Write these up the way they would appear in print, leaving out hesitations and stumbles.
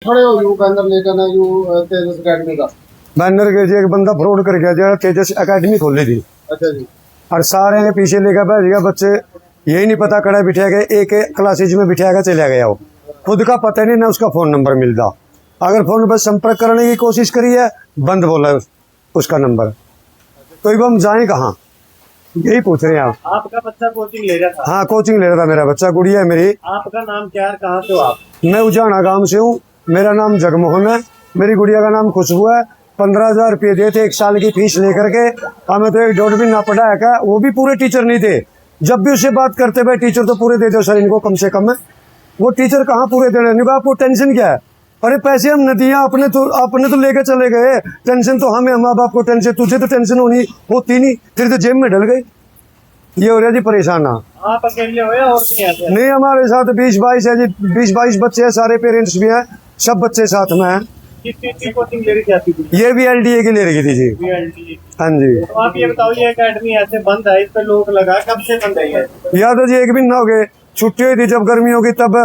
खड़े हो you banner लेकर ना यू तेजस अकेडमी का। बैनर के जी एक बंदा फ्रॉड कर गया जो तेजस अकेडमी खोली थी अच्छा जी। और सारे ने पीछे लेकर बैठ गया। बच्चे यही नहीं पता कड़ा बिठा के एक क्लासेज में बिठा के चला गया। वो खुद का पता नहीं ना उसका फोन नंबर मिलता। अगर फोन पर संपर्क करने की कोशिश करी है बंद बोला उसका नंबर। तो अब हम जाएं कहाँ, यही पूछ रहे हैं आप। आपका बच्चा कोचिंग ले रहा था? हाँ कोचिंग ले रहा था मेरा बच्चा, गुड़िया है मेरी। आपका नाम क्या है, कहाँ से हो आप? मैं उजाना गांव से हूँ, मेरा नाम जगमोहन है, मेरी गुड़िया का नाम खुशबू है। 15,000 रुपये दिए थे 1 साल की फीस लेकर के। हमें तो 1.5 भी ना पढ़ाया क्या, वो भी पूरे टीचर नहीं थे। जब भी उससे बात करते भाई टीचर तो पूरे दे दो सर इनको कम से कम है। वो टीचर कहाँ पूरे दे रहे हैं? आपको टेंशन क्या है? अरे पैसे हम न दिए, आपने तो लेके चले गए। टेंशन तो हमें, माँ बाप को टेंशन, तुझे तो टेंशन होती नहीं, फिर तो जेब में डल गई। ये हो रहा जी परेशान। आप अकेले हो या और भी हैं? नहीं हमारे साथ 20-22 है जी, 20-22 बच्चे हैं, सारे पेरेंट्स भी हैं, सब बच्चे साथ में हैं। किस चीज की कोचिंग ले रही थी आपकी? ये भी LDA की ले रही थी जी। VLT। हाँ जी। तो आप ये बताओ, ये अकेडमी ऐसे बंद है, इस पे लोग लगा, कब से बंद है ये? या तो जी 1 महीना हो गए, छुट्टी हुई थी जब गर्मियों की, तब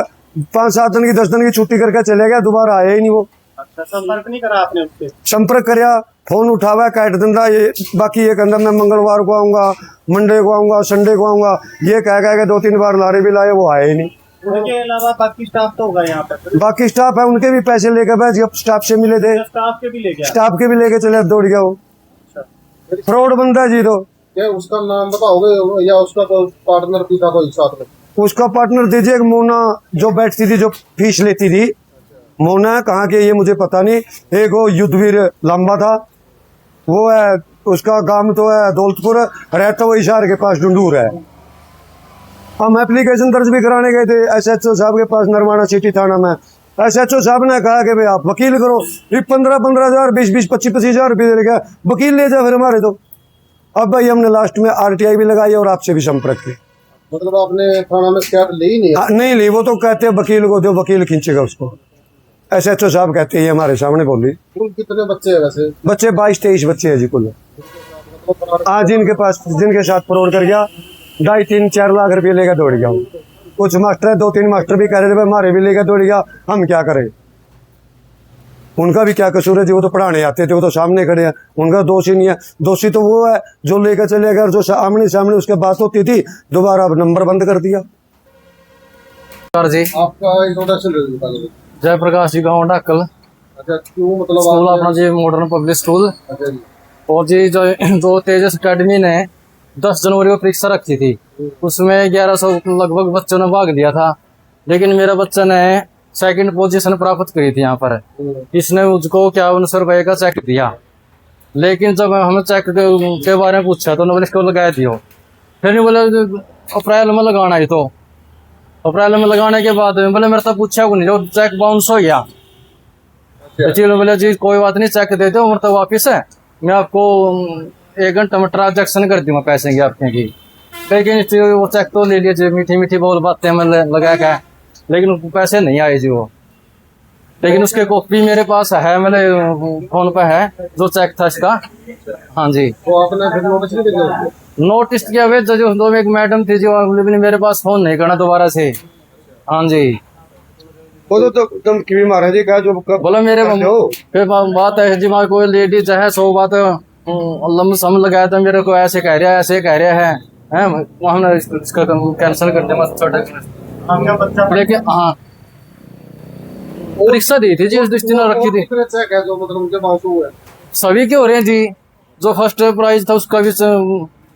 5-7 दिन की 10 दिन की छुट्टी करके चले गया, दोबारा आया ही नहीं वो। अच्छा, संपर्क नहीं करा आपने उससे? संपर्क करया, फोन उठावा काट दिंदा ये। बाकी ये कहता मैं मंगलवार को आऊंगा, मंडे को आऊंगा, संडे को आऊंगा, ये कह के 2-3 बार लारे भी लाए, वो आए ही नहीं। उनके अलावा बाकी स्टाफ तो होगा यहाँ पे? बाकी स्टाफ है, उनके भी पैसे लेकर बैठ, जब स्टाफ से मिले थे स्टाफ के भी ले गया? स्टाफ के भी लेके चले, दौड़ गया वो। फ्रॉड बंदा जी। तो क्या उसका नाम बताओगे या उसका कोई पार्टनर भी था कोई साथ में? उसका पार्टनर दीजिए, एक मोना जो बैठती थी, जो फीस लेती थी। मोना कहाँ के ये मुझे पता नहीं। एक वो युद्धवीर लंबा था, वो है, उसका गांव तो है दौलतपुर, रहता वो इशार के पास डुंडूर है। हम एप्लीकेशन दर्ज भी कराने गए थे SHO साहब के पास, नरवाना सिटी थाना में। SHO साहब ने कहा कि भाई आप वकील करो, ये 15,000 20,000 25,000 रुपये दे गया, वकील ले जाओ फिर हमारे। तो अब भाई हमने लास्ट में RTI भी लगाई और आपसे भी संपर्क की। मतलब आपने थाना में शिकायत ली ही नहीं है? नहीं ली, वो तो कहते हैं वकील को दो, वकील खींचेगा उसको। SHO साहब कहते हैं, हमारे सामने बोली। कुल कितने बच्चे हैं वैसे? बच्चे 22-23 बच्चे हैं जी कुल। आज जिनके पास, जिनके साथ फ्रॉड कर गया, 2.5-3-4 लाख रुपये लेकर दौड़ गया। कुछ मास्टर है, 2-3 मास्टर भी कह रहे थे हमारे भी लेकर दौड़ गया, हम क्या करें? उनका भी क्या कसूर है जी, वो तो पढ़ाने आते थे, वो तो सामने खड़े हैं, उनका दोष ही नहीं है। दोषी तो वो है जो लेकर चले गए, जो आमने सामने उसके बात होती थी, दोबारा अब नंबर बंद कर दिया। जी आपका इंट्रोडक्शन दे दीजिए। जयप्रकाश जी, गाँव डाकल। अच्छा, क्यों मतलब स्कूल अपना जी मॉडर्न पब्लिक स्कूल। अच्छा जी। और जी जो तेजस अकेडमी ने 10 जनवरी को परीक्षा रखी थी, उसमें 1100 लगभग बच्चों ने भाग लिया था, लेकिन मेरा बच्चा ने 2nd पोजीशन प्राप्त करी थी यहाँ पर। इसने मुझको 5100 रुपये का चेक दिया, लेकिन जब हमें चेक के बारे में पूछा तो उन्होंने इसको लगाया दियो। फिर नहीं बोले अप्रैल में लगाना है, तो अप्रैल में लगाने के बाद बोले मेरे से पूछा को नहीं, जो चेक बाउंस हो गया। तो बोले जी कोई बात नहीं, चेक दे दो, मतलब वापिस है, मैं आपको 1 घंटे में ट्रांजेक्शन कर दूंगा पैसे की आपके की। लेकिन वो चेक तो ले लिया जी, मीठी मीठी बोल बातें मैंने लगा के, लेकिन पैसे नहीं आए जी वो। लेकिन उसके कॉपी मेरे पास है, मेरे फोन पे है जो चेक था इसका। हाँ जी। तो आपने फिर नोटिस नहीं दिया? नोटिस किया वे जो दो एक मैडम थी जो मेरे पास फोन नहीं करना दोबारा से। हाँ जी। वो तो तुम क्यों मारे जी, क्या जो बोलो मेरे फिर बात है जी, हमारे कोई लेडीज है, 100 बात लम लगाया था मेरे को, ऐसे कह रहा है, ऐसे कह रहा है, हमने इसका कैंसिल कर दिया छोटा। लेकिन हाँ परीक्षा दी थी जी, उस दिन रखी थी। कितने चेक है जो मतलब उनके पास हुए? सभी के हो रहे हैं जी, जो फर्स्ट प्राइज था उसका भी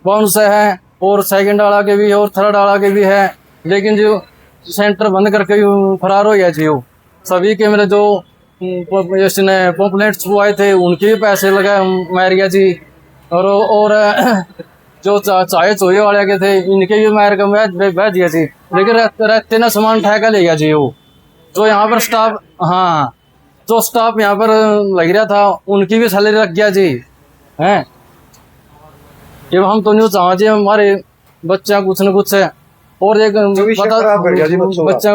बाउंस है, और 2nd वाला के भी है, और 3rd वाला के भी है। लेकिन जो सेंटर बंद करके फरार हो गया जी वो। सभी के मेरे जो इसने पॉम्पलेट्स आए थे उनके भी पैसे लगाए मार गया जी। और जो चाय चोए वाले के थे इनके भी मार कर बह दिया जी। लेकिन रहते ना सामान ठेका ले गया जी वो। जो यहाँ पर स्टाफ, हाँ जो स्टाफ यहाँ पर लग रहा था उनकी भी सैलरी लग गया जी हैं। जब हम तो नहीं चाह जी, हमारे बच्चा कुछ न कुछ है, और एक बच्चा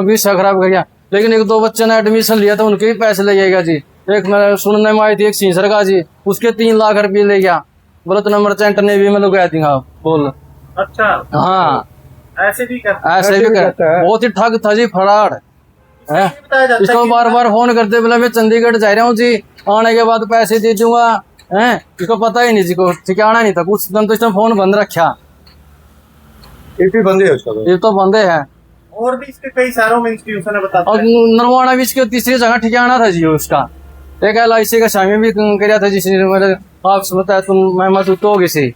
भी खराब कर गया। लेकिन 1-2 बच्चे ने एडमिशन लिया था, उनके भी पैसे लगेगा जी। एक मैं सुनने में आई थी, एक सीसर का जी, उसके 3 लाख रुपये ले गया। बोलत नंबर सेंटर ने भी मैं लगाया थी बोल। अच्छा हाँ, ऐसे भी करता है, बहुत ही ठग था जी, फराड। है। बताया जाता है इसको कि- बार बार फोन करते बोला मैं चंडीगढ़ जा रहा हूँ जी, आने के बाद पैसे दे दूंगा। है इसको पता ही नहीं जी, को ठिकाना नहीं था कुछ दिन, तो इसने फोन बंद रखा। ये भी बंद है उसका तो। ये तो बंदे हैं। और भी इसके कई शहरों में इंस्टीट्यूशन है, बताते और हैं। नरवाना बीच के तीसरी जगह ठिकाना था जी उसका। एक LIC का शामी भी कराया था जिसने मेरे आपसे बताया, तुम मैं तो किसी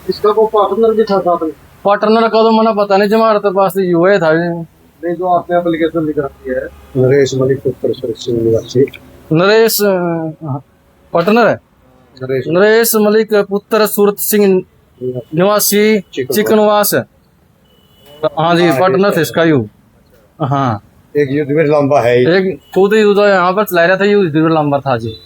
इसका कोई पार्टनर भी था साथ में? पार्टनर का तो मना पता नहीं, जमार तो पास हुए था। नहीं, जो आपने एप्लीकेशन लिख रखी है। नरेश मलिक उत्तर सुरक्षित निवासी। नरेश पार्टनर है, नरेश नरेश मलिक पुत्र सूरत सिंह निवासी चिकनवास। हाँ जी, पार्टनर थे इसका यू। हाँ एक युद्धवीर लंबा है। एक खुद ही उधर यहाँ पर चला रहा था, यू लंबा था जी।